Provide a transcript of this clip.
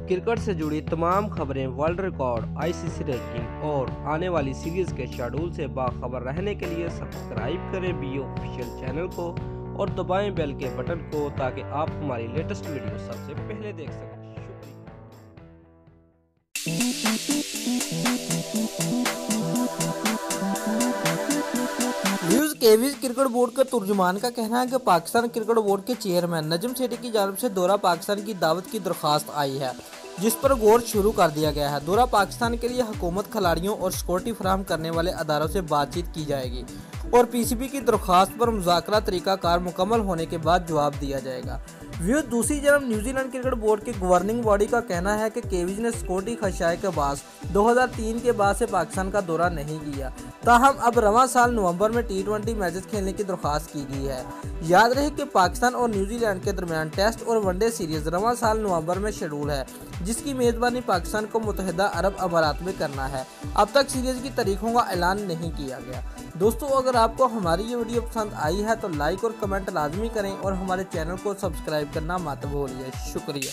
Cricket से जुड़ी तमाम खबरें, वर्ल्ड रिकॉर्ड, आईसीसी रैंकिंग और आने वाली सीरीज के शेड्यूल से बाखबर रहने के लिए सब्सक्राइब करें बी ऑफिशियल चैनल को और दबाएं बेल के बटन को ताकि आप हमारी लेटेस्ट वीडियो सबसे पहले देख सकें। न्यूज केवीज क्रिकेट बोर्ड के तुर्जुमान का कहना है कि पाकिस्तान क्रिकेट बोर्ड के चेयरमैन नजम सेठी की जानिब से दौरा पाकिस्तान की दावत की दरख्वास्त आई है, जिस पर गौर शुरू कर दिया गया है। दौरा पाकिस्तान के लिए हुकूमत, खिलाड़ियों और सिक्योरिटी फराहम करने वाले अदारों से बातचीत की जाएगी और पीसीबी की दरख्वास्त पर मुज़ाकरा तरीकाकार मुकम्मल होने के बाद जवाब दिया जाएगा। दूसरी तरफ न्यूजीलैंड क्रिकेट बोर्ड के गवर्निंग बॉडी का कहना है कि केवीज ने सिक्योरिटी खदशाए के बाद 2003 के बाद से पाकिस्तान का दौरा नहीं किया। ताहम अब रवां साल नवंबर में T20 मैचेस खेलने की दरख्वास्त की गई है। याद रहे कि पाकिस्तान और न्यूजीलैंड के दरमियान टेस्ट और वनडे सीरीज रवां साल नवंबर में शेड्यूल है, जिसकी मेजबानी पाकिस्तान को मुत्तहिदा अरब अमारात में करना है। अब तक सीरीज की तारीखों का ऐलान नहीं किया गया। दोस्तों, अगर आपको हमारी ये वीडियो पसंद आई है तो लाइक और कमेंट लाजमी करें और हमारे चैनल को सब्सक्राइब करना मत भूलिए। शुक्रिया।